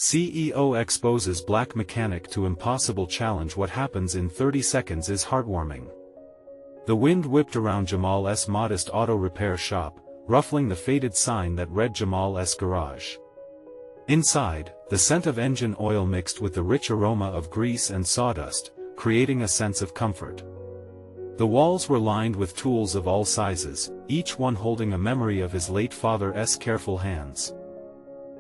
CEO exposes black mechanic to impossible challenge. What happens in 30 seconds is heartwarming. The wind whipped around Jamal's modest auto repair shop, ruffling the faded sign that read Jamal's Garage. Inside, the scent of engine oil mixed with the rich aroma of grease and sawdust, creating a sense of comfort. The walls were lined with tools of all sizes, each one holding a memory of his late father's careful hands.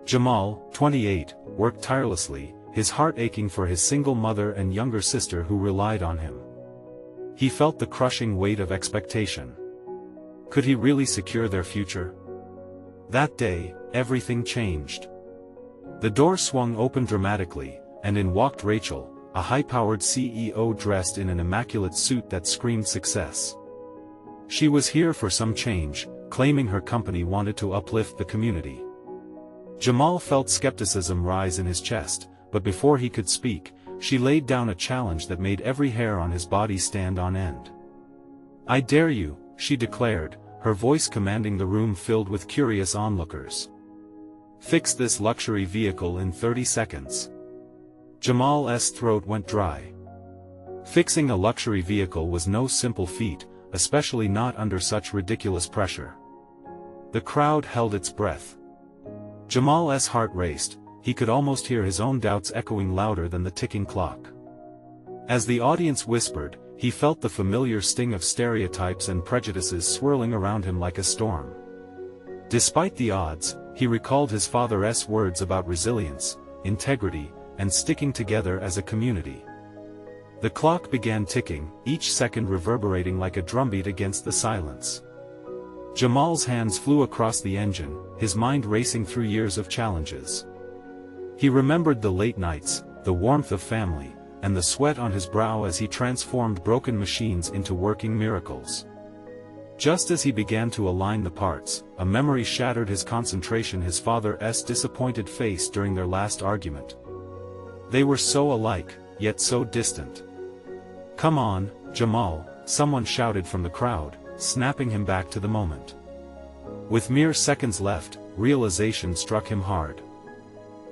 Jamal, 28, worked tirelessly, his heart aching for his single mother and younger sister who relied on him. He felt the crushing weight of expectation. Could he really secure their future? That day, everything changed. The door swung open dramatically, and in walked Rachel, a high-powered CEO dressed in an immaculate suit that screamed success. She was here for some change, claiming her company wanted to uplift the community. Jamal felt skepticism rise in his chest, but before he could speak, she laid down a challenge that made every hair on his body stand on end. "I dare you," she declared, her voice commanding the room filled with curious onlookers. "Fix this luxury vehicle in 30 seconds. Jamal's throat went dry. Fixing a luxury vehicle was no simple feat, especially not under such ridiculous pressure. The crowd held its breath. Jamal's heart raced, he could almost hear his own doubts echoing louder than the ticking clock. As the audience whispered, he felt the familiar sting of stereotypes and prejudices swirling around him like a storm. Despite the odds, he recalled his father's words about resilience, integrity, and sticking together as a community. The clock began ticking, each second reverberating like a drumbeat against the silence. Jamal's hands flew across the engine, his mind racing through years of challenges. He remembered the late nights, the warmth of family, and the sweat on his brow as he transformed broken machines into working miracles. Just as he began to align the parts, a memory shattered his concentration: his father's disappointed face during their last argument. They were so alike, yet so distant. "Come on, Jamal," someone shouted from the crowd, snapping him back to the moment. With mere seconds left, realization struck him hard.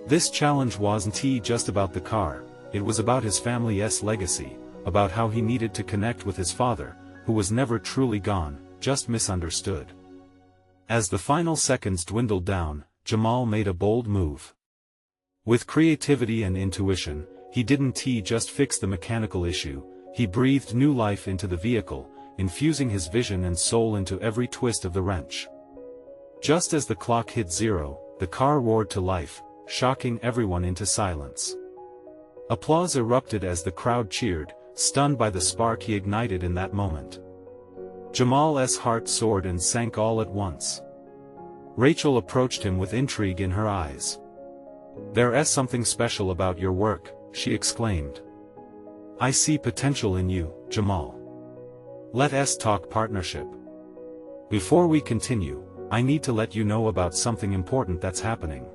This challenge wasn't just about the car, it was about his family's legacy, about how he needed to connect with his father, who was never truly gone, just misunderstood. As the final seconds dwindled down, Jamal made a bold move. With creativity and intuition, he didn't just fix the mechanical issue, he breathed new life into the vehicle, infusing his vision and soul into every twist of the wrench. Just as the clock hit zero, the car roared to life, shocking everyone into silence. Applause erupted as the crowd cheered, stunned by the spark he ignited in that moment. Jamal's heart soared and sank all at once. Rachel approached him with intrigue in her eyes. "There's something special about your work," she exclaimed. "I see potential in you, Jamal. Let's talk partnership. Before we continue, I need to let you know about something important that's happening.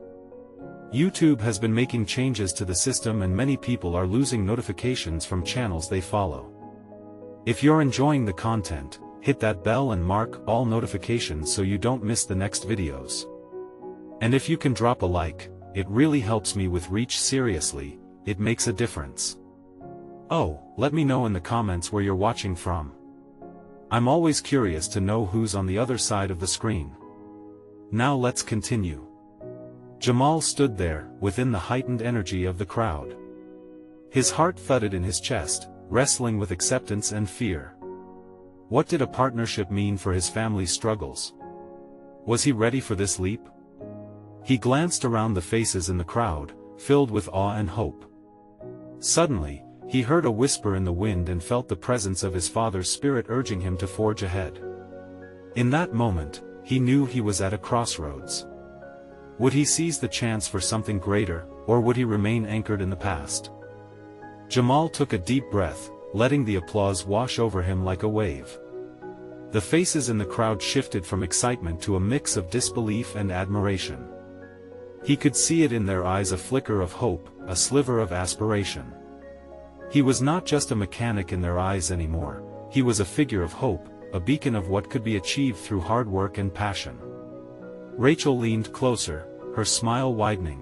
YouTube has been making changes to the system and many people are losing notifications from channels they follow. If you're enjoying the content, hit that bell and mark all notifications so you don't miss the next videos. And if you can drop a like, it really helps me with reach. Seriously, it makes a difference. Oh, let me know in the comments where you're watching from. I'm always curious to know who's on the other side of the screen. Now let's continue." Jamal stood there, within the heightened energy of the crowd. His heart thudded in his chest, wrestling with acceptance and fear. What did a partnership mean for his family's struggles? Was he ready for this leap? He glanced around the faces in the crowd, filled with awe and hope. Suddenly, he heard a whisper in the wind and felt the presence of his father's spirit urging him to forge ahead. In that moment, he knew he was at a crossroads. Would he seize the chance for something greater, or would he remain anchored in the past? Jamal took a deep breath, letting the applause wash over him like a wave. The faces in the crowd shifted from excitement to a mix of disbelief and admiration. He could see it in their eyes, a flicker of hope, a sliver of aspiration. He was not just a mechanic in their eyes anymore, he was a figure of hope, a beacon of what could be achieved through hard work and passion. Rachel leaned closer, her smile widening.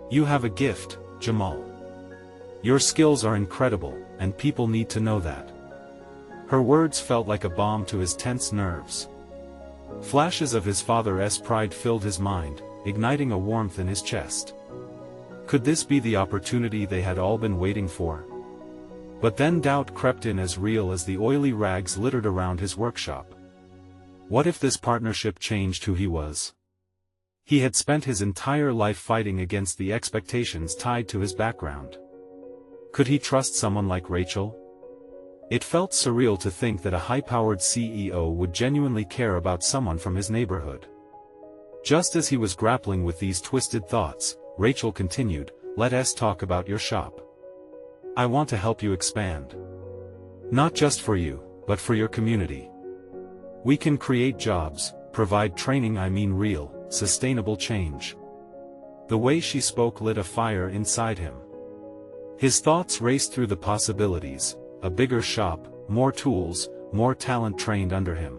You have a gift, Jamal. Your skills are incredible, and people need to know that. Her words felt like a balm to his tense nerves. Flashes of his father's pride filled his mind, igniting a warmth in his chest. Could this be the opportunity they had all been waiting for? But then doubt crept in, as real as the oily rags littered around his workshop. What if this partnership changed who he was? He had spent his entire life fighting against the expectations tied to his background. Could he trust someone like Rachel? It felt surreal to think that a high-powered CEO would genuinely care about someone from his neighborhood. Just as he was grappling with these twisted thoughts, Rachel continued, "Let's talk about your shop. I want to help you expand. Not just for you, but for your community. We can create jobs, provide training, real, sustainable change." The way she spoke lit a fire inside him. His thoughts raced through the possibilities: a bigger shop, more tools, more talent trained under him.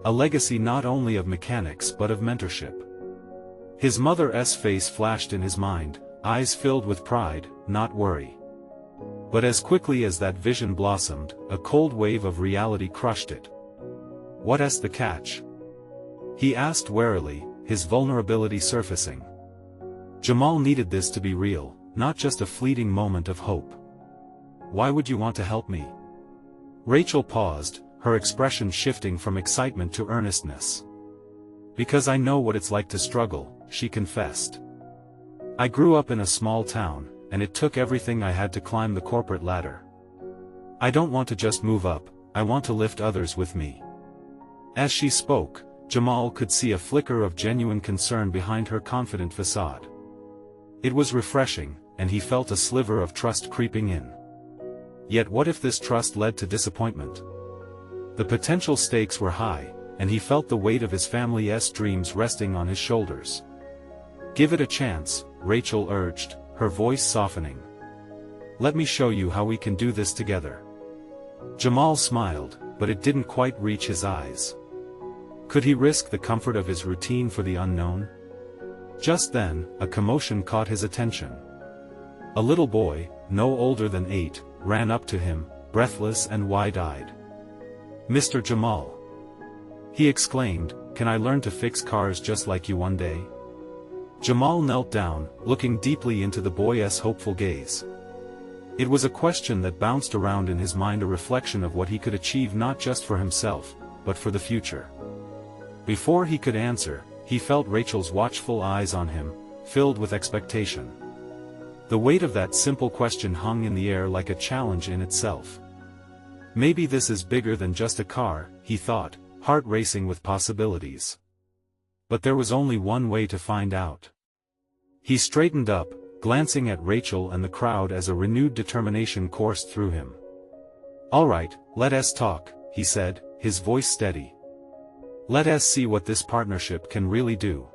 A legacy not only of mechanics but of mentorship. His mother's face flashed in his mind, eyes filled with pride, not worry. But as quickly as that vision blossomed, a cold wave of reality crushed it. "What's the catch?" he asked warily, his vulnerability surfacing. Jamal needed this to be real, not just a fleeting moment of hope. "Why would you want to help me?" Rachel paused, her expression shifting from excitement to earnestness. "Because I know what it's like to struggle," she confessed. "I grew up in a small town, and it took everything I had to climb the corporate ladder. I don't want to just move up, I want to lift others with me." As she spoke, Jamal could see a flicker of genuine concern behind her confident facade. It was refreshing, and he felt a sliver of trust creeping in. Yet what if this trust led to disappointment? The potential stakes were high, and he felt the weight of his family's dreams resting on his shoulders. "Give it a chance," Rachel urged, her voice softening. "Let me show you how we can do this together." Jamal smiled, but it didn't quite reach his eyes. Could he risk the comfort of his routine for the unknown? Just then, a commotion caught his attention. A little boy, no older than 8, ran up to him, breathless and wide-eyed. "Mr. Jamal," he exclaimed, "can I learn to fix cars just like you one day?" Jamal knelt down, looking deeply into the boy's hopeful gaze. It was a question that bounced around in his mind, a reflection of what he could achieve not just for himself, but for the future. Before he could answer, he felt Rachel's watchful eyes on him, filled with expectation. The weight of that simple question hung in the air like a challenge in itself. Maybe this is bigger than just a car, he thought, heart racing with possibilities. But there was only one way to find out. He straightened up, glancing at Rachel and the crowd as a renewed determination coursed through him. "All right, let's talk," he said, his voice steady. "Let's see what this partnership can really do."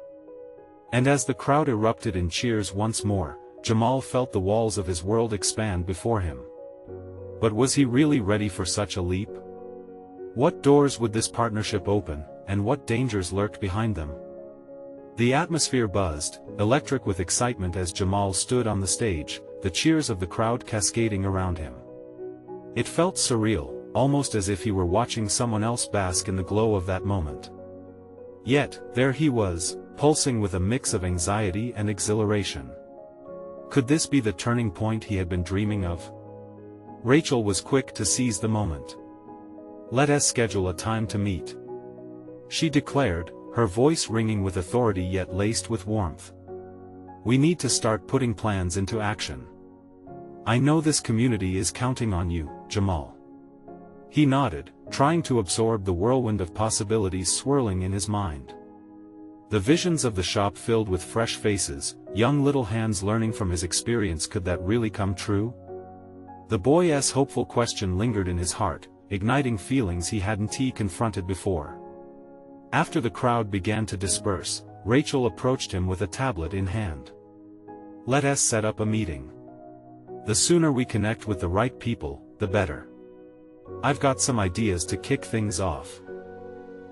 And as the crowd erupted in cheers once more, Jamal felt the walls of his world expand before him. But was he really ready for such a leap? What doors would this partnership open, and what dangers lurked behind them? The atmosphere buzzed, electric with excitement as Jamal stood on the stage, the cheers of the crowd cascading around him. It felt surreal, almost as if he were watching someone else bask in the glow of that moment. Yet, there he was, pulsing with a mix of anxiety and exhilaration. Could this be the turning point he had been dreaming of? Rachel was quick to seize the moment. "Let's schedule a time to meet," she declared, her voice ringing with authority yet laced with warmth. "We need to start putting plans into action. I know this community is counting on you, Jamal." He nodded, trying to absorb the whirlwind of possibilities swirling in his mind. The visions of the shop filled with fresh faces, young little hands learning from his experience. Could that really come true? The boy's hopeful question lingered in his heart, igniting feelings he hadn't confronted before. After the crowd began to disperse, Rachel approached him with a tablet in hand. "Let's set up a meeting. The sooner we connect with the right people, the better. I've got some ideas to kick things off."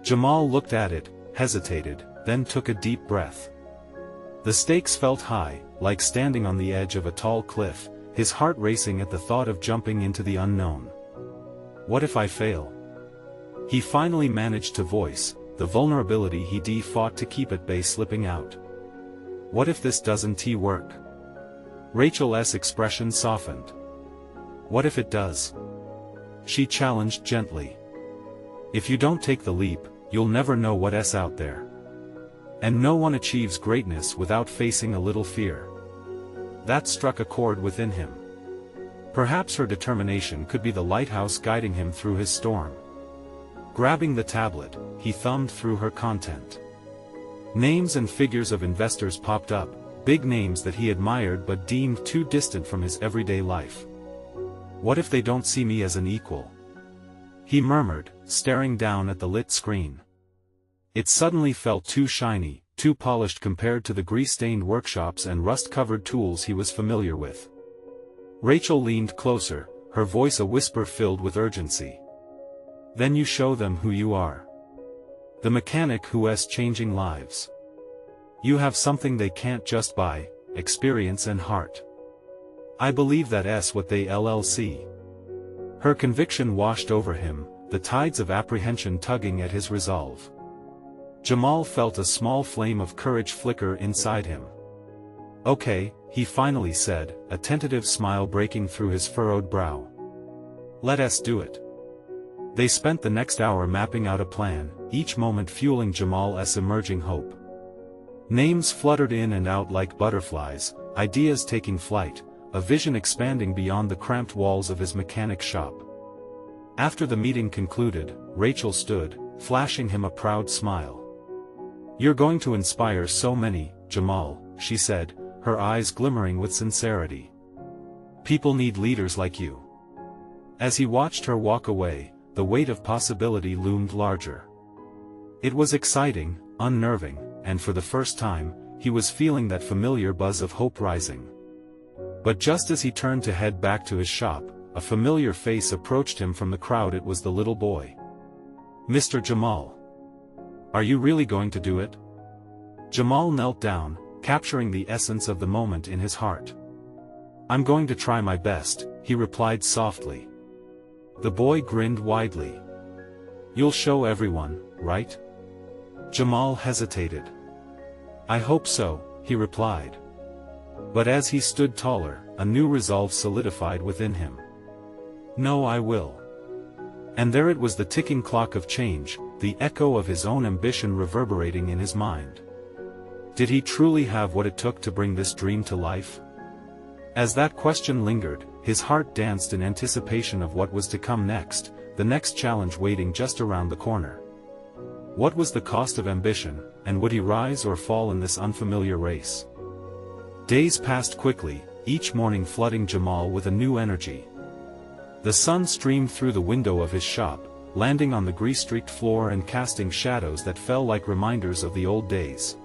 Jamal looked at it, hesitated, then took a deep breath. The stakes felt high, like standing on the edge of a tall cliff, his heart racing at the thought of jumping into the unknown. What if I fail? He finally managed to voice, the vulnerability he fought to keep at bay slipping out. What if this doesn't work? Rachel's expression softened. What if it does? She challenged gently. If you don't take the leap, you'll never know what's out there. And no one achieves greatness without facing a little fear. That struck a chord within him. Perhaps her determination could be the lighthouse guiding him through his storm. Grabbing the tablet, he thumbed through her content. Names and figures of investors popped up, big names that he admired but deemed too distant from his everyday life. What if they don't see me as an equal? He murmured, staring down at the lit screen. It suddenly felt too shiny, too polished compared to the grease-stained workshops and rust-covered tools he was familiar with. Rachel leaned closer, her voice a whisper filled with urgency. Then you show them who you are. The mechanic who's changing lives. You have something they can't just buy, experience and heart. I believe that's what they LLC. Her conviction washed over him, the tides of apprehension tugging at his resolve. Jamal felt a small flame of courage flicker inside him. Okay, he finally said, a tentative smile breaking through his furrowed brow. Let us do it. They spent the next hour mapping out a plan, each moment fueling Jamal's emerging hope. Names fluttered in and out like butterflies, ideas taking flight, a vision expanding beyond the cramped walls of his mechanic shop. After the meeting concluded, Rachel stood, flashing him a proud smile. You're going to inspire so many, Jamal, she said, her eyes glimmering with sincerity. People need leaders like you. As he watched her walk away, the weight of possibility loomed larger. It was exciting, unnerving, and for the first time, he was feeling that familiar buzz of hope rising. But just as he turned to head back to his shop, a familiar face approached him from the crowd. It was the little boy. Mr. Jamal. Are you really going to do it? Jamal knelt down, capturing the essence of the moment in his heart. I'm going to try my best, he replied softly. The boy grinned widely. You'll show everyone, right? Jamal hesitated. I hope so, he replied. But as he stood taller, a new resolve solidified within him. No, I will. And there it was, the ticking clock of change, the echo of his own ambition reverberating in his mind. Did he truly have what it took to bring this dream to life? As that question lingered, his heart danced in anticipation of what was to come next, the next challenge waiting just around the corner. What was the cost of ambition, and would he rise or fall in this unfamiliar race? Days passed quickly, each morning flooding Jamal with a new energy. The sun streamed through the window of his shop, landing on the grease-streaked floor and casting shadows that fell like reminders of the old days.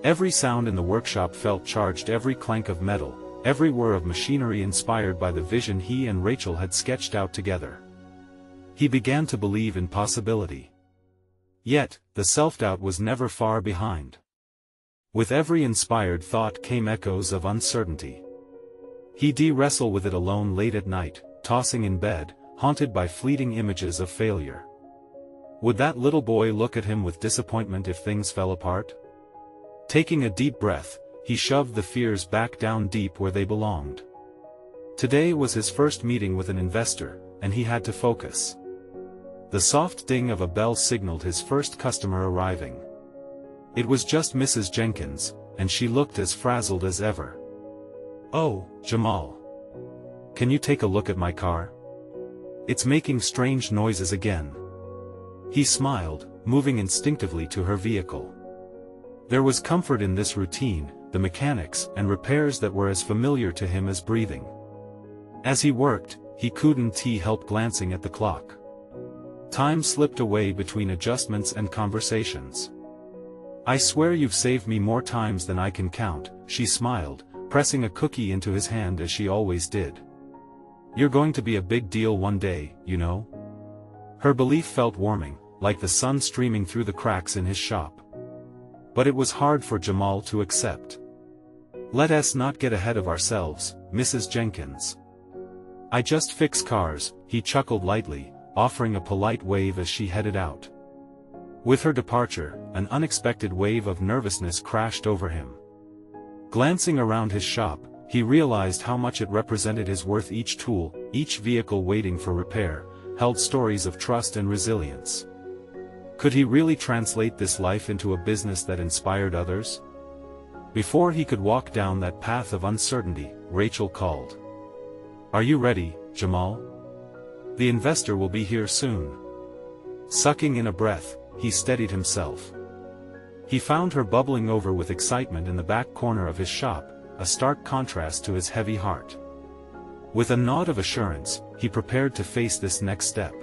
Every sound in the workshop felt charged, every clank of metal, every whir of machinery inspired by the vision he and Rachel had sketched out together. He began to believe in possibility. Yet, the self-doubt was never far behind. With every inspired thought came echoes of uncertainty. He'd wrestle with it alone late at night, tossing in bed, haunted by fleeting images of failure. Would that little boy look at him with disappointment if things fell apart? Taking a deep breath, he shoved the fears back down deep where they belonged. Today was his first meeting with an investor, and he had to focus. The soft ding of a bell signaled his first customer arriving. It was just Mrs. Jenkins, and she looked as frazzled as ever. Oh, Jamal. Can you take a look at my car? It's making strange noises again. He smiled, moving instinctively to her vehicle. There was comfort in this routine, the mechanics and repairs that were as familiar to him as breathing. As he worked, he couldn't help glancing at the clock. Time slipped away between adjustments and conversations. I swear you've saved me more times than I can count, she smiled, pressing a cookie into his hand as she always did. You're going to be a big deal one day, you know? Her belief felt warming, like the sun streaming through the cracks in his shop. But it was hard for Jamal to accept. Let us not get ahead of ourselves, Mrs. Jenkins. I just fix cars, he chuckled lightly, offering a polite wave as she headed out. With her departure, an unexpected wave of nervousness crashed over him. Glancing around his shop, he realized how much it represented his worth. Each tool, each vehicle waiting for repair, held stories of trust and resilience. Could he really translate this life into a business that inspired others? Before he could walk down that path of uncertainty, Rachel called. Are you ready, Jamal? The investor will be here soon. Sucking in a breath, he steadied himself. He found her bubbling over with excitement in the back corner of his shop, a stark contrast to his heavy heart. With a nod of assurance, he prepared to face this next step.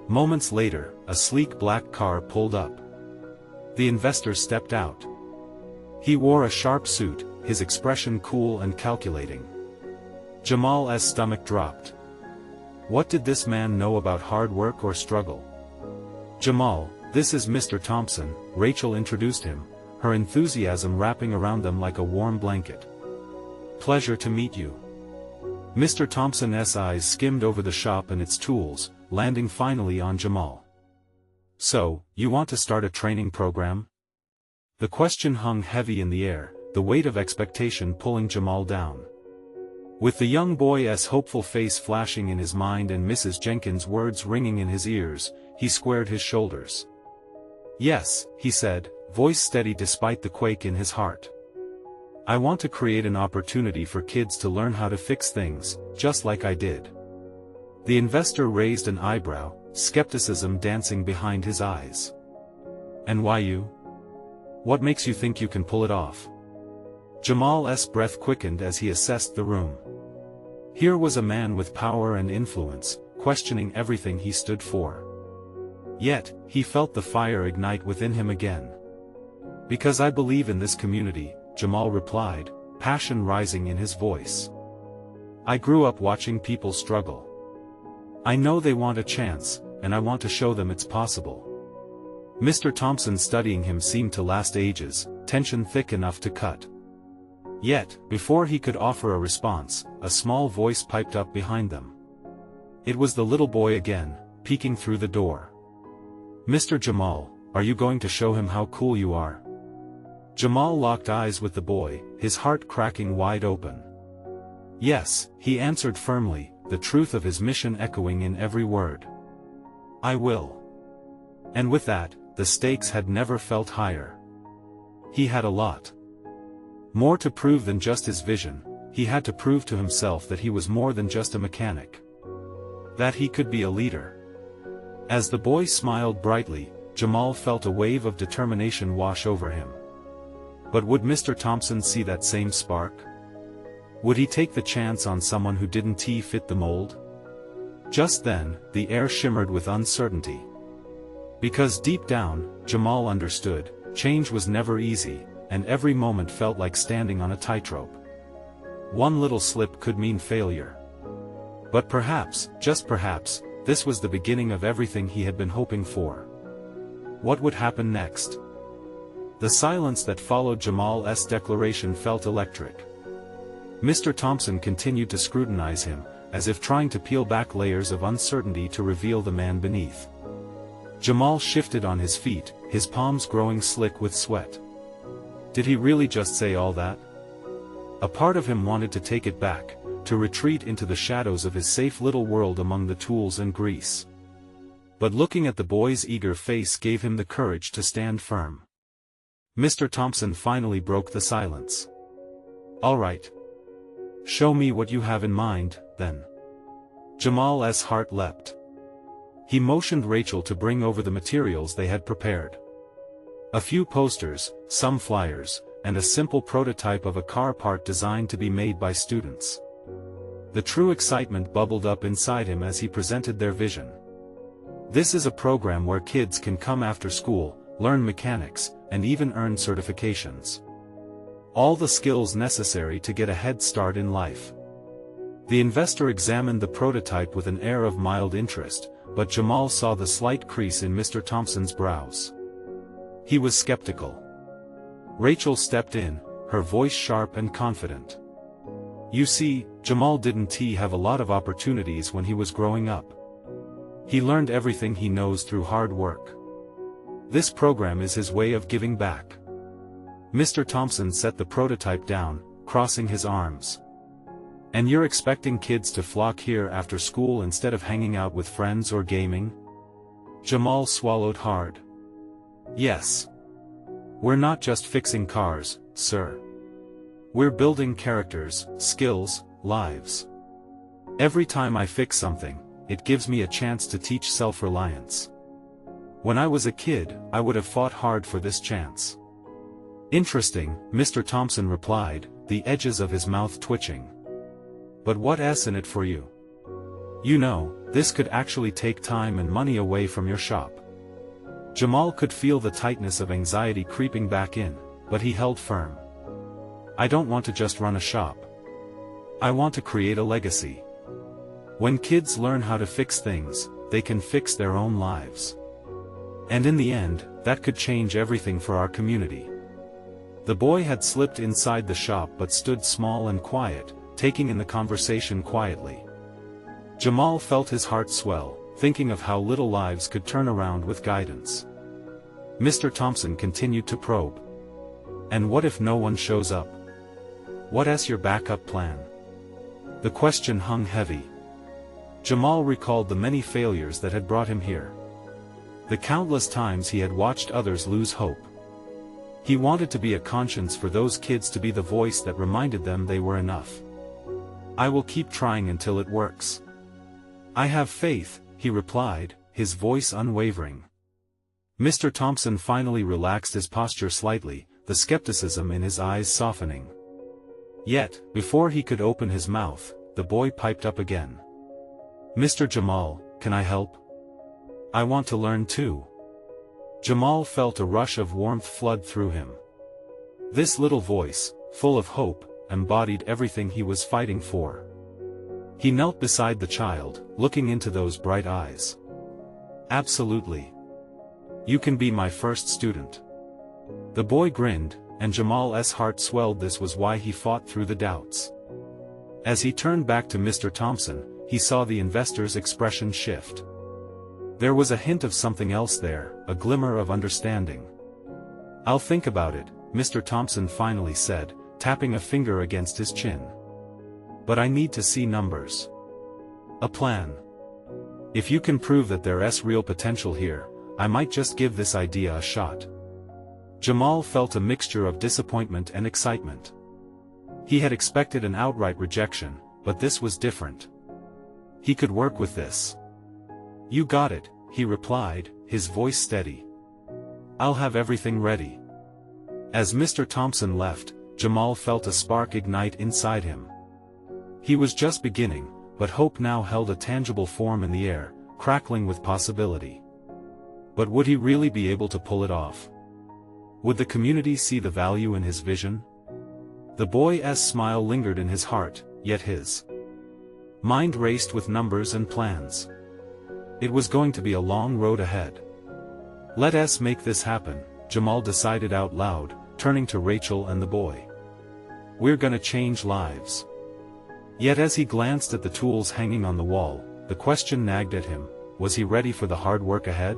Moments later, a sleek black car pulled up. The investor stepped out. He wore a sharp suit, his expression cool and calculating. Jamal's stomach dropped. What did this man know about hard work or struggle? Jamal, this is Mr. Thompson, Rachel introduced him, her enthusiasm wrapping around them like a warm blanket. Pleasure to meet you. Mr. Thompson's eyes skimmed over the shop and its tools, landing finally on Jamal. So, you want to start a training program? The question hung heavy in the air, the weight of expectation pulling Jamal down. With the young boy's hopeful face flashing in his mind and Mrs. Jenkins' words ringing in his ears, he squared his shoulders. Yes, he said, voice steady despite the quake in his heart. I want to create an opportunity for kids to learn how to fix things, just like I did. The investor raised an eyebrow, skepticism dancing behind his eyes. And why you? What makes you think you can pull it off? Jamal's breath quickened as he assessed the room. Here was a man with power and influence, questioning everything he stood for. Yet, he felt the fire ignite within him again. Because I believe in this community, Jamal replied, passion rising in his voice. I grew up watching people struggle. I know they want a chance, and I want to show them it's possible. Mr. Thompson studying him seemed to last ages, tension thick enough to cut. Yet, before he could offer a response, a small voice piped up behind them. It was the little boy again, peeking through the door. Mr. Jamal, are you going to show him how cool you are? Jamal locked eyes with the boy, his heart cracking wide open. Yes, he answered firmly, the truth of his mission echoing in every word. I will. And with that, the stakes had never felt higher. He had a lot more to prove than just his vision. He had to prove to himself that he was more than just a mechanic. That he could be a leader. As the boy smiled brightly, Jamal felt a wave of determination wash over him. But would Mr. Thompson see that same spark? Would he take the chance on someone who didn't fit the mold? Just then, the air shimmered with uncertainty. Because deep down, Jamal understood, change was never easy, and every moment felt like standing on a tightrope. One little slip could mean failure. But perhaps, just perhaps, this was the beginning of everything he had been hoping for. What would happen next? The silence that followed Jamal's declaration felt electric. Mr. Thompson continued to scrutinize him, as if trying to peel back layers of uncertainty to reveal the man beneath. Jamal shifted on his feet, his palms growing slick with sweat. Did he really just say all that? A part of him wanted to take it back, to retreat into the shadows of his safe little world among the tools and grease. But looking at the boy's eager face gave him the courage to stand firm. Mr. Thompson finally broke the silence. All right. Show me what you have in mind, then. Jamal's heart leapt. He motioned Rachel to bring over the materials they had prepared. A few posters, some flyers, and a simple prototype of a car part designed to be made by students. The true excitement bubbled up inside him as he presented their vision. This is a program where kids can come after school, learn mechanics, and even earn certifications. All the skills necessary to get a head start in life. The investor examined the prototype with an air of mild interest, but Jamal saw the slight crease in Mr. Thompson's brows. He was skeptical. Rachel stepped in, her voice sharp and confident. You see, Jamal didn't have a lot of opportunities when he was growing up. He learned everything he knows through hard work. This program is his way of giving back. Mr. Thompson set the prototype down, crossing his arms. And you're expecting kids to flock here after school instead of hanging out with friends or gaming? Jamal swallowed hard. Yes. We're not just fixing cars, sir. We're building characters, skills, lives. Every time I fix something, it gives me a chance to teach self-reliance. When I was a kid, I would have fought hard for this chance. Interesting, Mr. Thompson replied, the edges of his mouth twitching. But what's in it for you? You know, this could actually take time and money away from your shop. Jamal could feel the tightness of anxiety creeping back in, but he held firm. I don't want to just run a shop. I want to create a legacy. When kids learn how to fix things, they can fix their own lives. And in the end, that could change everything for our community. The boy had slipped inside the shop but stood small and quiet, taking in the conversation quietly. Jamal felt his heart swell, thinking of how little lives could turn around with guidance. Mr. Thompson continued to probe. And what if no one shows up? What's your backup plan? The question hung heavy. Jamal recalled the many failures that had brought him here. The countless times he had watched others lose hope. He wanted to be a conscience for those kids, to be the voice that reminded them they were enough. I will keep trying until it works. I have faith, he replied, his voice unwavering. Mr. Thompson finally relaxed his posture slightly, the skepticism in his eyes softening. Yet, before he could open his mouth, the boy piped up again. Mr. Jamal, can I help? I want to learn too. Jamal felt a rush of warmth flood through him. This little voice, full of hope, embodied everything he was fighting for. He knelt beside the child, looking into those bright eyes. Absolutely. You can be my first student. The boy grinned, and Jamal's heart swelled. This was why he fought through the doubts. As he turned back to Mr. Thompson, he saw the investor's expression shift. There was a hint of something else there, a glimmer of understanding. I'll think about it, Mr. Thompson finally said, tapping a finger against his chin. But I need to see numbers. A plan. If you can prove that there's real potential here, I might just give this idea a shot. Jamal felt a mixture of disappointment and excitement. He had expected an outright rejection, but this was different. He could work with this. You got it, he replied, his voice steady. I'll have everything ready. As Mr. Thompson left, Jamal felt a spark ignite inside him. He was just beginning, but hope now held a tangible form in the air, crackling with possibility. But would he really be able to pull it off? Would the community see the value in his vision? The boy's smile lingered in his heart, yet his mind raced with numbers and plans. It was going to be a long road ahead. Let us make this happen, Jamal decided out loud, turning to Rachel and the boy. We're gonna change lives. Yet as he glanced at the tools hanging on the wall, the question nagged at him, was he ready for the hard work ahead?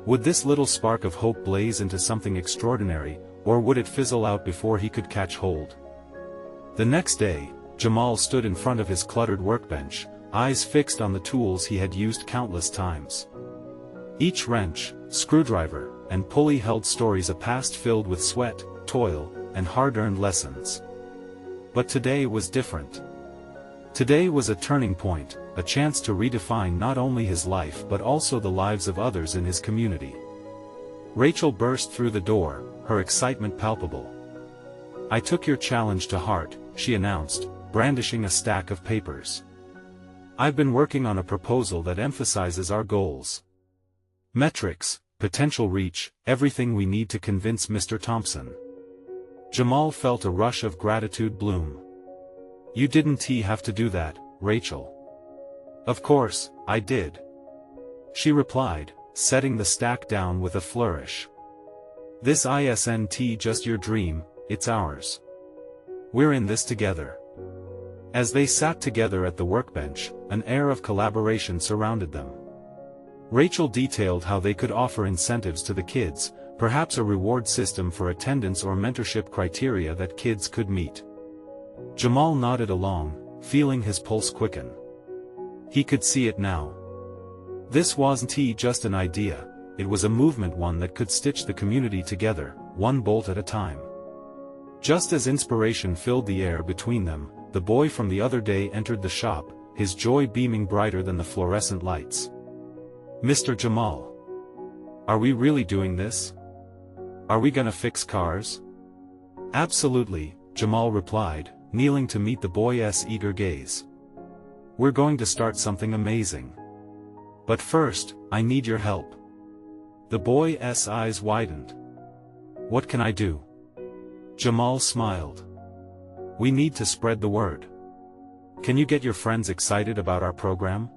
Would this little spark of hope blaze into something extraordinary, or would it fizzle out before he could catch hold? The next day, Jamal stood in front of his cluttered workbench, eyes fixed on the tools he had used countless times. Each wrench, screwdriver, and pulley held stories of a past filled with sweat, toil, and hard-earned lessons. But today was different. Today was a turning point, a chance to redefine not only his life but also the lives of others in his community. Rachel burst through the door, her excitement palpable. I took your challenge to heart, she announced, brandishing a stack of papers. I've been working on a proposal that emphasizes our goals. Metrics, potential reach, everything we need to convince Mr. Thompson. Jamal felt a rush of gratitude bloom. You didn't have to do that, Rachel. Of course, I did. She replied, setting the stack down with a flourish. This isn't just your dream, it's ours. We're in this together. As they sat together at the workbench, an air of collaboration surrounded them. Rachel detailed how they could offer incentives to the kids, perhaps a reward system for attendance or mentorship criteria that kids could meet. Jamal nodded along, feeling his pulse quicken. He could see it now. This wasn't just an idea, it was a movement, one that could stitch the community together, one bolt at a time. Just as inspiration filled the air between them, the boy from the other day entered the shop, his joy beaming brighter than the fluorescent lights. "Mr. Jamal. Are we really doing this? Are we gonna fix cars?" "Absolutely," Jamal replied, kneeling to meet the boy's eager gaze. "We're going to start something amazing. But first, I need your help." The boy's eyes widened. "What can I do?" Jamal smiled. "We need to spread the word. Can you get your friends excited about our program?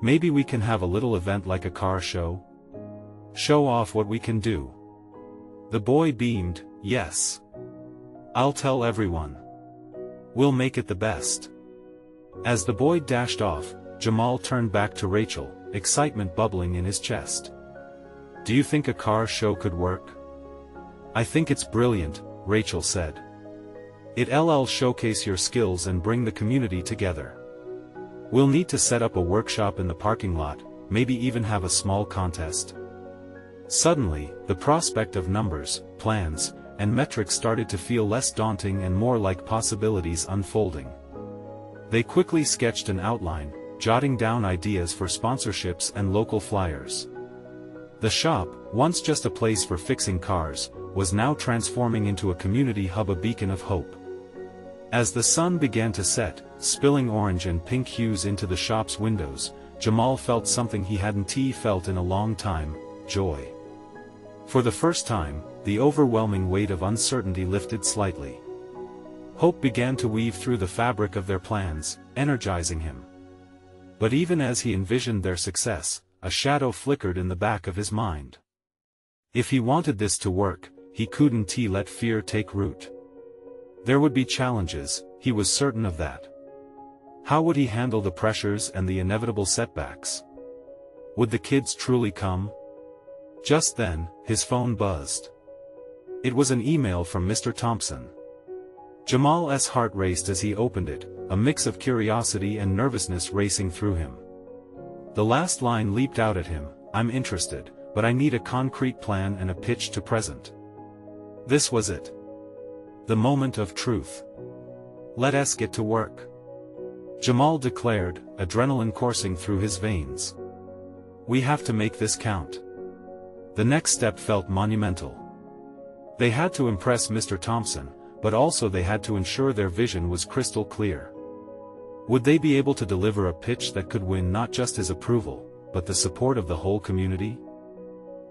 Maybe we can have a little event like a car show? Show off what we can do." The boy beamed, "Yes. I'll tell everyone. We'll make it the best." As the boy dashed off, Jamal turned back to Rachel, excitement bubbling in his chest. "Do you think a car show could work?" "I think it's brilliant," Rachel said. "It'll showcase your skills and bring the community together. We'll need to set up a workshop in the parking lot, maybe even have a small contest." Suddenly, the prospect of numbers, plans, and metrics started to feel less daunting and more like possibilities unfolding. They quickly sketched an outline, jotting down ideas for sponsorships and local flyers. The shop, once just a place for fixing cars, was now transforming into a community hub, a beacon of hope. As the sun began to set, spilling orange and pink hues into the shop's windows, Jamal felt something he hadn't felt in a long time: joy. For the first time, the overwhelming weight of uncertainty lifted slightly. Hope began to weave through the fabric of their plans, energizing him. But even as he envisioned their success, a shadow flickered in the back of his mind. If he wanted this to work, he couldn't let fear take root. There would be challenges, he was certain of that. How would he handle the pressures and the inevitable setbacks? Would the kids truly come? Just then, his phone buzzed. It was an email from Mr. Thompson. Jamal's heart raced as he opened it, a mix of curiosity and nervousness racing through him. The last line leaped out at him: "I'm interested, but I need a concrete plan and a pitch to present." This was it. The moment of truth. "Let us get to work," Jamal declared, adrenaline coursing through his veins. "We have to make this count." The next step felt monumental. They had to impress Mr. Thompson, but also they had to ensure their vision was crystal clear. Would they be able to deliver a pitch that could win not just his approval, but the support of the whole community?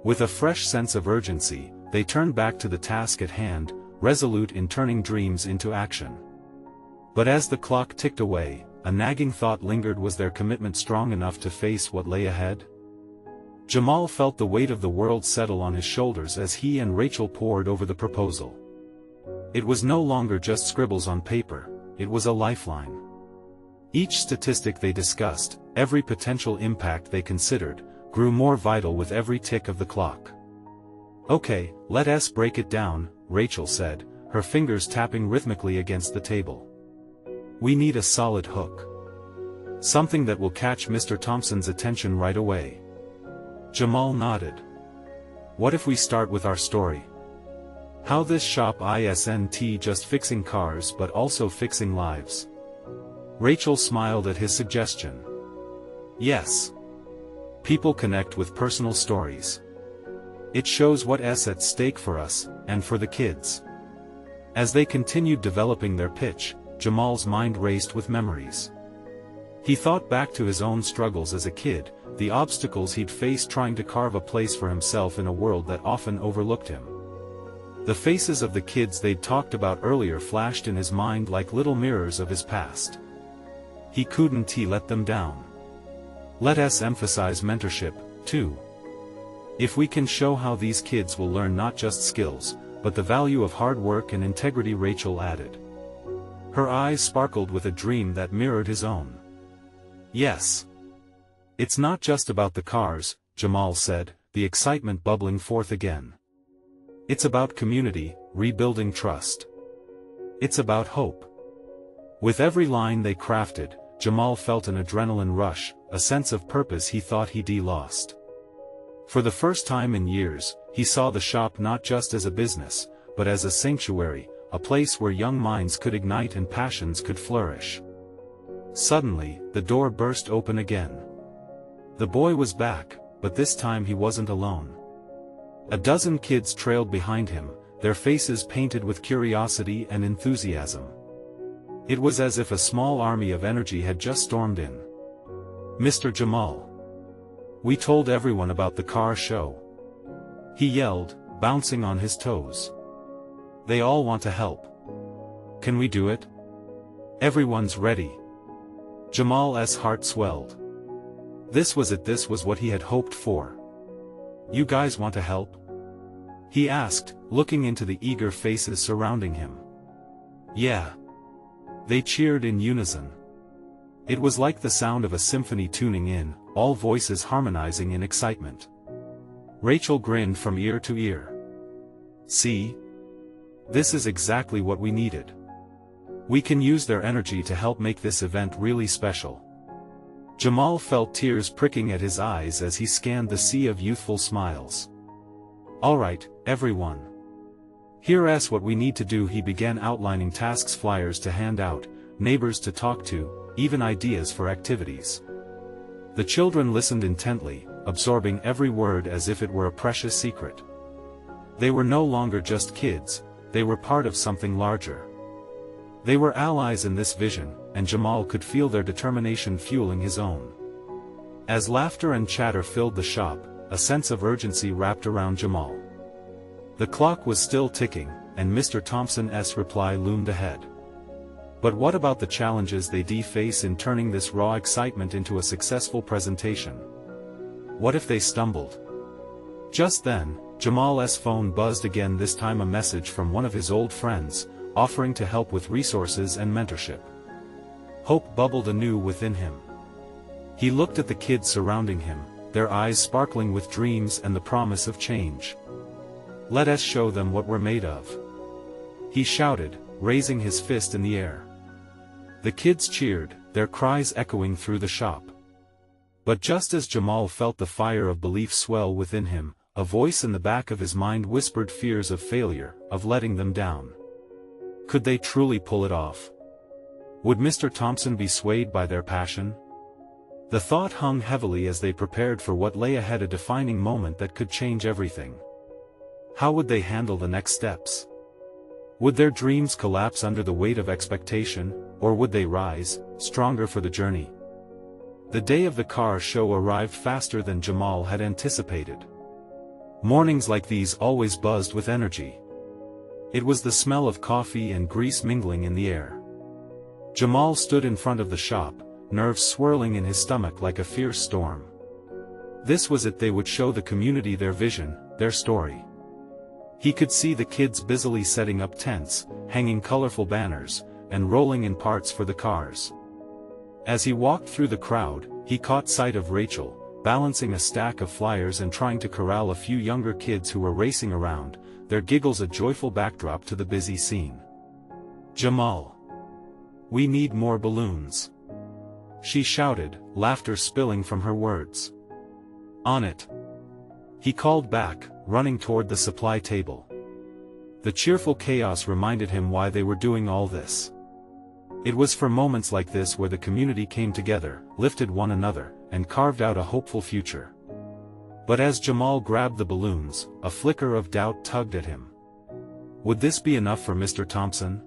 With a fresh sense of urgency, they turned back to the task at hand, resolute in turning dreams into action. But as the clock ticked away, a nagging thought lingered: was their commitment strong enough to face what lay ahead? Jamal felt the weight of the world settle on his shoulders as he and Rachel pored over the proposal. It was no longer just scribbles on paper, it was a lifeline. Each statistic they discussed, every potential impact they considered, grew more vital with every tick of the clock. "Okay, let us break it down," Rachel said, her fingers tapping rhythmically against the table. "We need a solid hook. Something that will catch Mr. Thompson's attention right away." Jamal nodded. "What if we start with our story? How this shop isn't just fixing cars but also fixing lives?" Rachel smiled at his suggestion. "Yes. People connect with personal stories. It shows what's at stake for us, and for the kids." As they continued developing their pitch, Jamal's mind raced with memories. He thought back to his own struggles as a kid, the obstacles he'd faced trying to carve a place for himself in a world that often overlooked him. The faces of the kids they'd talked about earlier flashed in his mind like little mirrors of his past. He couldn't let them down. Let us emphasize mentorship, too. If we can show how these kids will learn not just skills, but the value of hard work and integrity Rachel added. Her eyes sparkled with a dream that mirrored his own. Yes. It's not just about the cars, Jamal said, the excitement bubbling forth again. It's about community, rebuilding trust. It's about hope. With every line they crafted, Jamal felt an adrenaline rush, a sense of purpose he thought he'd lost. For the first time in years, he saw the shop not just as a business, but as a sanctuary, a place where young minds could ignite and passions could flourish. Suddenly, the door burst open again. The boy was back, but this time he wasn't alone. A dozen kids trailed behind him, their faces painted with curiosity and enthusiasm. It was as if a small army of energy had just stormed in. "Mr. Jamal. We told everyone about the car show," he yelled, bouncing on his toes. "They all want to help. Can we do it? Everyone's ready." Jamal's heart swelled. This was it, this was what he had hoped for. "You guys want to help?" he asked, looking into the eager faces surrounding him. "Yeah." They cheered in unison. It was like the sound of a symphony tuning in, all voices harmonizing in excitement. Rachel grinned from ear to ear. "See? This is exactly what we needed. We can use their energy to help make this event really special." Jamal felt tears pricking at his eyes as he scanned the sea of youthful smiles. "All right, everyone. Here's what we need to do." He began outlining tasks, flyers to hand out, neighbors to talk to, even ideas for activities. The children listened intently, absorbing every word as if it were a precious secret. They were no longer just kids, they were part of something larger. They were allies in this vision, and Jamal could feel their determination fueling his own. As laughter and chatter filled the shop, a sense of urgency wrapped around Jamal. The clock was still ticking, and Mr. Thompson's reply loomed ahead. But what about the challenges they'd face in turning this raw excitement into a successful presentation? What if they stumbled? Just then, Jamal's phone buzzed again, this time a message from one of his old friends, offering to help with resources and mentorship. Hope bubbled anew within him. He looked at the kids surrounding him, their eyes sparkling with dreams and the promise of change. "Let us show them what we're made of," he shouted, raising his fist in the air. The kids cheered, their cries echoing through the shop. But just as Jamal felt the fire of belief swell within him, a voice in the back of his mind whispered fears of failure, of letting them down. Could they truly pull it off? Would Mr. Thompson be swayed by their passion? The thought hung heavily as they prepared for what lay ahead, a defining moment that could change everything. How would they handle the next steps? Would their dreams collapse under the weight of expectation, or would they rise, stronger for the journey? The day of the car show arrived faster than Jamal had anticipated. Mornings like these always buzzed with energy. It was the smell of coffee and grease mingling in the air. Jamal stood in front of the shop, nerves swirling in his stomach like a fierce storm. This was it, they would show the community their vision, their story. He could see the kids busily setting up tents, hanging colorful banners, and rolling in parts for the cars. As he walked through the crowd, he caught sight of Rachel, balancing a stack of flyers and trying to corral a few younger kids who were racing around, their giggles a joyful backdrop to the busy scene. "Jamal. We need more balloons," she shouted, laughter spilling from her words. "On it," he called back, running toward the supply table. The cheerful chaos reminded him why they were doing all this. It was for moments like this where the community came together, lifted one another, and carved out a hopeful future. But as Jamal grabbed the balloons, a flicker of doubt tugged at him. Would this be enough for Mr. Thompson?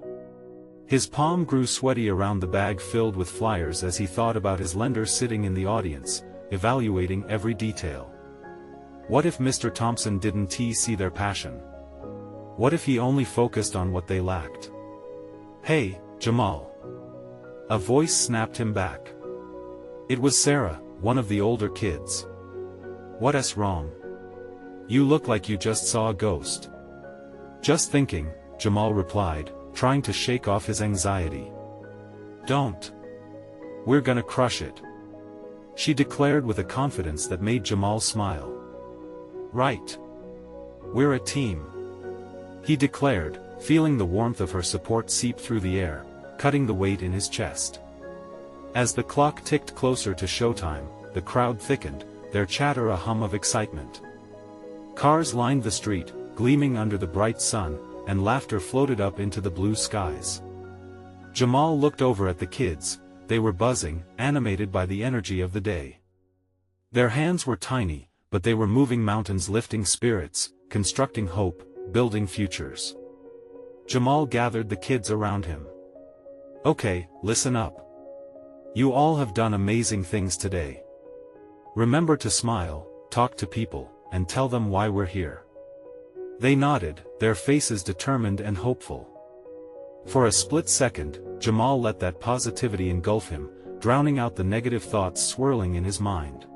His palm grew sweaty around the bag filled with flyers as he thought about his lender sitting in the audience, evaluating every detail. What if Mr. Thompson didn't see their passion? What if he only focused on what they lacked? "Hey, Jamal." A voice snapped him back. It was Sarah, one of the older kids. "What's wrong? You look like you just saw a ghost." Just thinking, Jamal replied, trying to shake off his anxiety. Don't. We're gonna crush it. She declared with a confidence that made Jamal smile. Right. We're a team. He declared, feeling the warmth of her support seep through the air, cutting the weight in his chest. As the clock ticked closer to showtime, the crowd thickened, their chatter a hum of excitement. Cars lined the street, gleaming under the bright sun, and laughter floated up into the blue skies. Jamal looked over at the kids. They were buzzing, animated by the energy of the day. Their hands were tiny, but they were moving mountains, lifting spirits, constructing hope, building futures. Jamal gathered the kids around him. Okay, listen up. You all have done amazing things today. Remember to smile, talk to people, and tell them why we're here. They nodded, their faces determined and hopeful. For a split second, Jamal let that positivity engulf him, drowning out the negative thoughts swirling in his mind.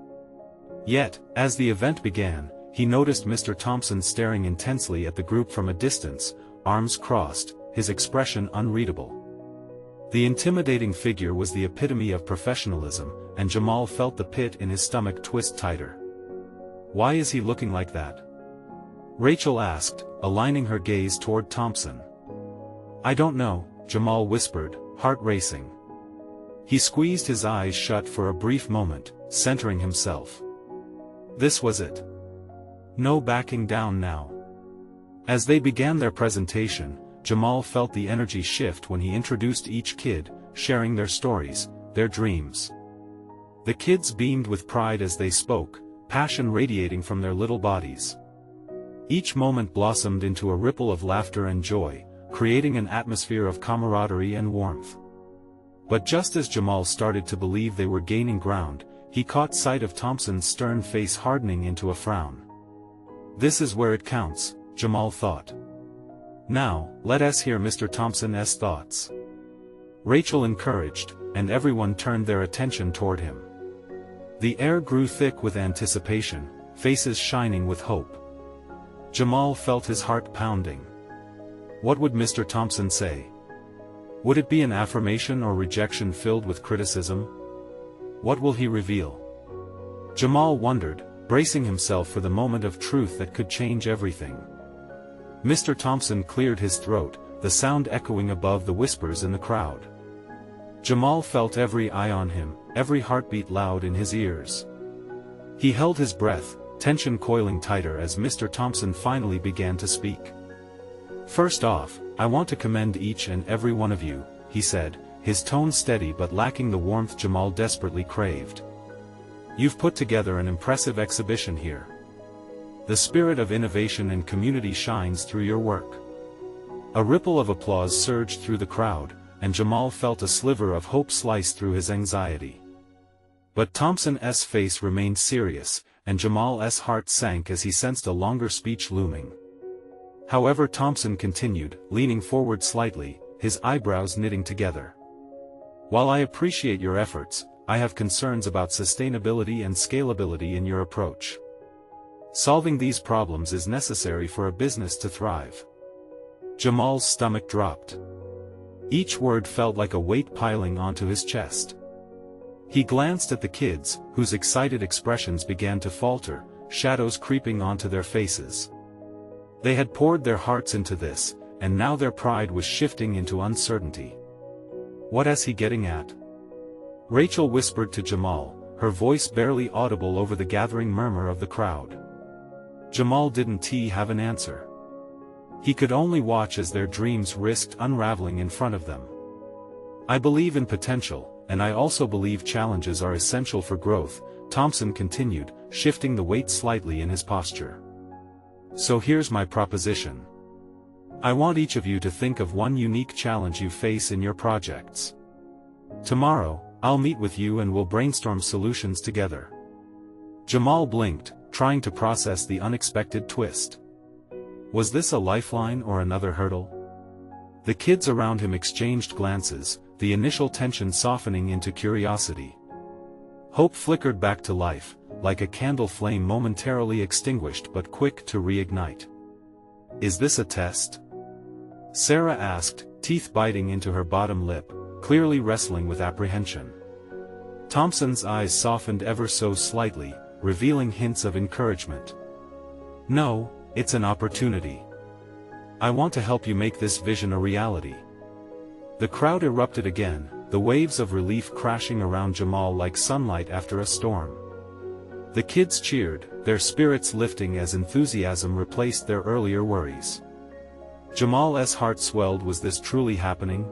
Yet, as the event began, he noticed Mr. Thompson staring intensely at the group from a distance, arms crossed, his expression unreadable. The intimidating figure was the epitome of professionalism, and Jamal felt the pit in his stomach twist tighter. Why is he looking like that? Rachel asked, aligning her gaze toward Thompson. I don't know, Jamal whispered, heart racing. He squeezed his eyes shut for a brief moment, centering himself. This was it. No backing down now. As they began their presentation, Jamal felt the energy shift when he introduced each kid, sharing their stories, their dreams. The kids beamed with pride as they spoke, passion radiating from their little bodies. Each moment blossomed into a ripple of laughter and joy, creating an atmosphere of camaraderie and warmth. But just as Jamal started to believe they were gaining ground, he caught sight of Thompson's stern face hardening into a frown. This is where it counts, Jamal thought. Now, let us hear Mr. Thompson's thoughts. Rachel encouraged, and everyone turned their attention toward him. The air grew thick with anticipation, faces shining with hope. Jamal felt his heart pounding. What would Mr. Thompson say? Would it be an affirmation or rejection filled with criticism? What will he reveal? Jamal wondered, bracing himself for the moment of truth that could change everything. Mr. Thompson cleared his throat, the sound echoing above the whispers in the crowd. Jamal felt every eye on him, every heartbeat loud in his ears. He held his breath, tension coiling tighter as Mr. Thompson finally began to speak. First off, I want to commend each and every one of you, he said, his tone steady but lacking the warmth Jamal desperately craved. You've put together an impressive exhibition here. The spirit of innovation and community shines through your work. A ripple of applause surged through the crowd, and Jamal felt a sliver of hope slice through his anxiety. But Thompson's face remained serious, and Jamal's heart sank as he sensed a longer speech looming. However, Thompson continued, leaning forward slightly, his eyebrows knitting together. While I appreciate your efforts, I have concerns about sustainability and scalability in your approach. Solving these problems is necessary for a business to thrive. Jamal's stomach dropped. Each word felt like a weight piling onto his chest. He glanced at the kids, whose excited expressions began to falter, shadows creeping onto their faces. They had poured their hearts into this, and now their pride was shifting into uncertainty. What is he getting at? Rachel whispered to Jamal, her voice barely audible over the gathering murmur of the crowd. Jamal didn't have an answer. He could only watch as their dreams risked unraveling in front of them. I believe in potential, and I also believe challenges are essential for growth, Thompson continued, shifting the weight slightly in his posture. So here's my proposition. I want each of you to think of one unique challenge you face in your projects. Tomorrow, I'll meet with you and we'll brainstorm solutions together. Jamal blinked, trying to process the unexpected twist. Was this a lifeline or another hurdle? The kids around him exchanged glances, the initial tension softening into curiosity. Hope flickered back to life, like a candle flame momentarily extinguished but quick to reignite. Is this a test? Sarah asked, teeth biting into her bottom lip, clearly wrestling with apprehension. Thompson's eyes softened ever so slightly, revealing hints of encouragement. No, it's an opportunity. I want to help you make this vision a reality. The crowd erupted again, the waves of relief crashing around Jamal like sunlight after a storm. The kids cheered, their spirits lifting as enthusiasm replaced their earlier worries. Jamal's heart swelled. Was this truly happening?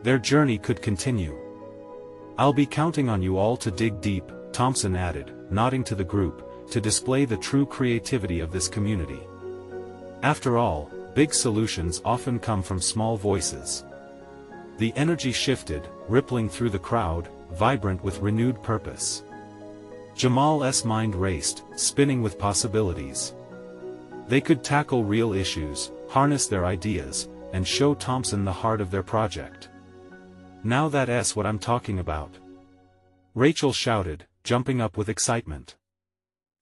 Their journey could continue. I'll be counting on you all to dig deep, Thompson added, nodding to the group, to display the true creativity of this community. After all, big solutions often come from small voices. The energy shifted, rippling through the crowd, vibrant with renewed purpose. Jamal's mind raced, spinning with possibilities. They could tackle real issues, harness their ideas, and show Thompson the heart of their project. Now that's what I'm talking about. Rachel shouted, jumping up with excitement.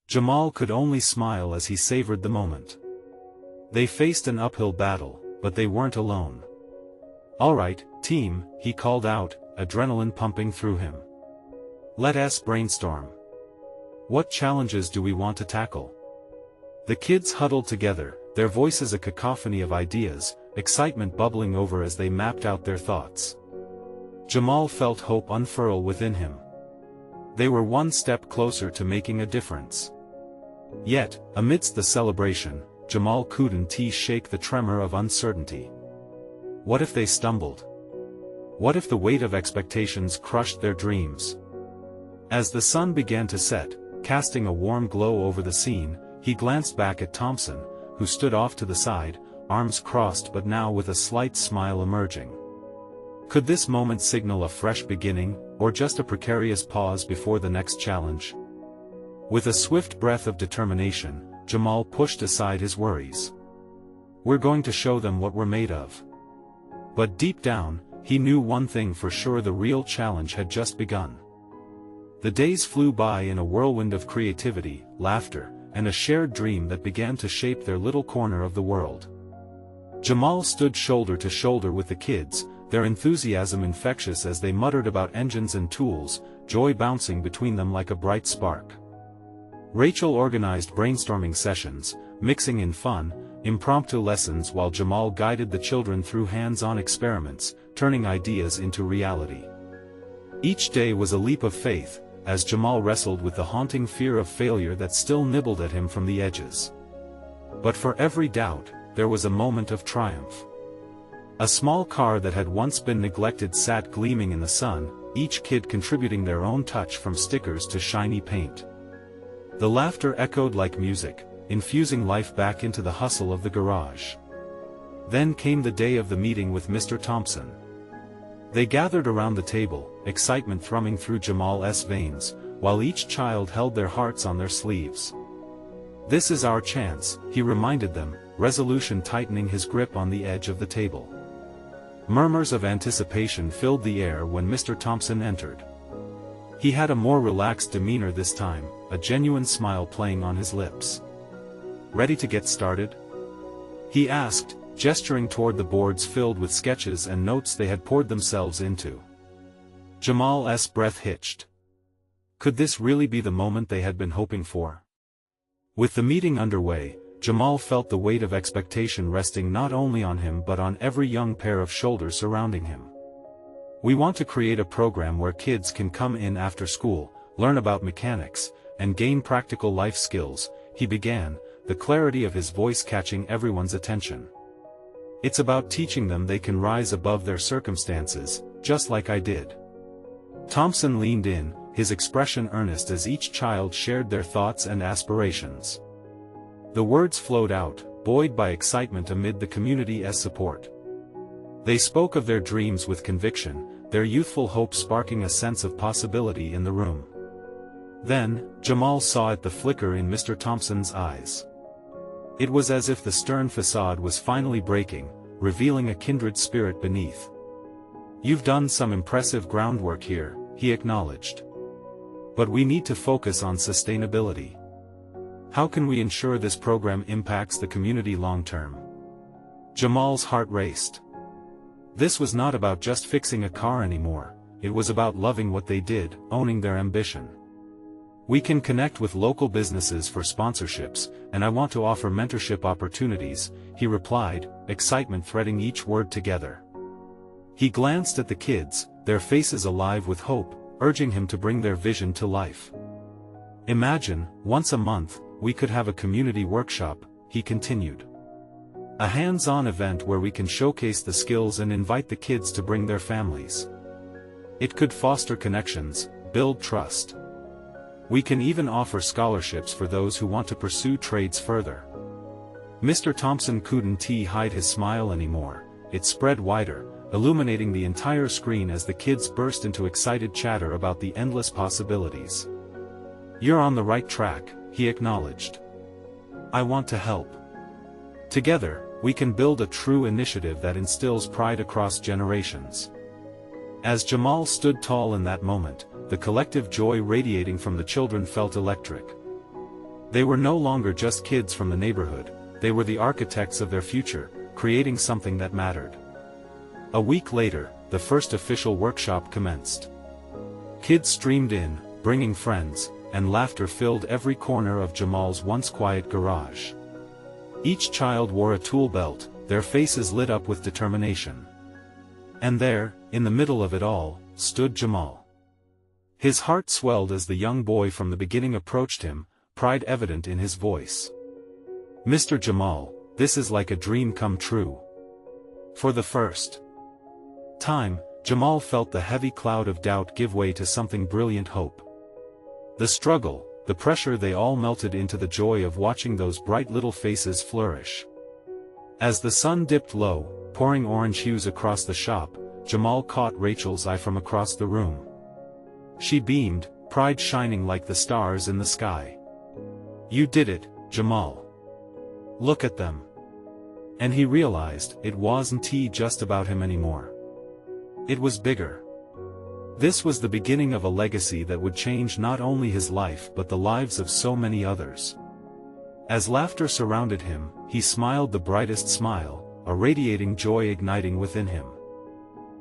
Jamal could only smile as he savored the moment. They faced an uphill battle, but they weren't alone. All right, team, he called out, adrenaline pumping through him. Let's brainstorm. What challenges do we want to tackle? The kids huddled together, their voices a cacophony of ideas, excitement bubbling over as they mapped out their thoughts. Jamal felt hope unfurl within him. They were one step closer to making a difference. Yet, amidst the celebration, Jamal couldn't shake the tremor of uncertainty. What if they stumbled? What if the weight of expectations crushed their dreams? As the sun began to set, casting a warm glow over the scene, he glanced back at Thompson, who stood off to the side, arms crossed but now with a slight smile emerging. Could this moment signal a fresh beginning, or just a precarious pause before the next challenge? With a swift breath of determination, Jamal pushed aside his worries. We're going to show them what we're made of. But deep down, he knew one thing for sure: the real challenge had just begun. The days flew by in a whirlwind of creativity, laughter, and a shared dream that began to shape their little corner of the world. Jamal stood shoulder to shoulder with the kids, their enthusiasm infectious as they muttered about engines and tools, joy bouncing between them like a bright spark. Rachel organized brainstorming sessions, mixing in fun, impromptu lessons while Jamal guided the children through hands-on experiments, turning ideas into reality. Each day was a leap of faith, as Jamal wrestled with the haunting fear of failure that still nibbled at him from the edges. But for every doubt, there was a moment of triumph. A small car that had once been neglected sat gleaming in the sun, each kid contributing their own touch from stickers to shiny paint. The laughter echoed like music, infusing life back into the hustle of the garage. Then came the day of the meeting with Mr. Thompson. They gathered around the table, excitement thrumming through Jamal's veins, while each child held their hearts on their sleeves. This is our chance, he reminded them, resolution tightening his grip on the edge of the table. Murmurs of anticipation filled the air when Mr. Thompson entered. He had a more relaxed demeanor this time, a genuine smile playing on his lips. Ready to get started? He asked, gesturing toward the boards filled with sketches and notes they had poured themselves into. Jamal's breath hitched. Could this really be the moment they had been hoping for? With the meeting underway, Jamal felt the weight of expectation resting not only on him but on every young pair of shoulders surrounding him. We want to create a program where kids can come in after school, learn about mechanics, and gain practical life skills, he began, the clarity of his voice catching everyone's attention. It's about teaching them they can rise above their circumstances, just like I did. Thompson leaned in, his expression earnest as each child shared their thoughts and aspirations. The words flowed out, buoyed by excitement amid the community's support. They spoke of their dreams with conviction, their youthful hope sparking a sense of possibility in the room. Then, Jamal saw it, the flicker in Mr. Thompson's eyes. It was as if the stern facade was finally breaking, revealing a kindred spirit beneath. You've done some impressive groundwork here, he acknowledged. But we need to focus on sustainability. How can we ensure this program impacts the community long-term? Jamal's heart raced. This was not about just fixing a car anymore, it was about loving what they did, owning their ambition. We can connect with local businesses for sponsorships, and I want to offer mentorship opportunities, he replied, excitement threading each word together. He glanced at the kids, their faces alive with hope, urging him to bring their vision to life. Imagine, once a month, we could have a community workshop, he continued. A hands-on event where we can showcase the skills and invite the kids to bring their families. It could foster connections, build trust. We can even offer scholarships for those who want to pursue trades further. Mr. Thompson couldn't hide his smile anymore, it spread wider, illuminating the entire screen as the kids burst into excited chatter about the endless possibilities. You're on the right track, he acknowledged. I want to help. Together, we can build a true initiative that instills pride across generations. As Jamal stood tall in that moment, the collective joy radiating from the children felt electric. They were no longer just kids from the neighborhood, they were the architects of their future, creating something that mattered. A week later, the first official workshop commenced. Kids streamed in, bringing friends, and laughter filled every corner of Jamal's once quiet garage. Each child wore a tool belt, their faces lit up with determination. And there, in the middle of it all, stood Jamal. His heart swelled as the young boy from the beginning approached him, pride evident in his voice. Mr. Jamal, this is like a dream come true. For the first time, Jamal felt the heavy cloud of doubt give way to something brilliant hope. The struggle, the pressure, they all melted into the joy of watching those bright little faces flourish. As the sun dipped low, pouring orange hues across the shop, Jamal caught Rachel's eye from across the room. She beamed, pride shining like the stars in the sky. You did it, Jamal. Look at them. And he realized, it wasn't just about him anymore. It was bigger. This was the beginning of a legacy that would change not only his life but the lives of so many others. As laughter surrounded him, he smiled the brightest smile, a radiating joy igniting within him.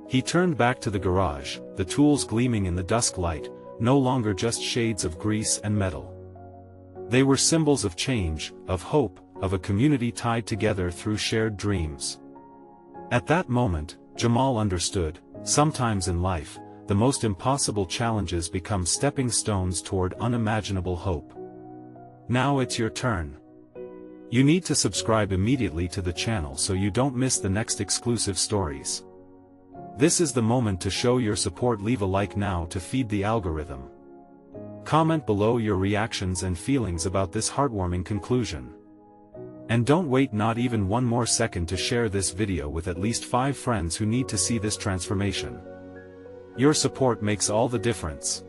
He turned back to the garage, the tools gleaming in the dusk light, no longer just shades of grease and metal. They were symbols of change, of hope, of a community tied together through shared dreams. At that moment, Jamal understood, sometimes in life, the most impossible challenges become stepping stones toward unimaginable hope. Now it's your turn. You need to subscribe immediately to the channel so you don't miss the next exclusive stories. This is the moment to show your support. Leave a like now to feed the algorithm. Comment below your reactions and feelings about this heartwarming conclusion. And don't wait not even one more second to share this video with at least 5 friends who need to see this transformation. Your support makes all the difference.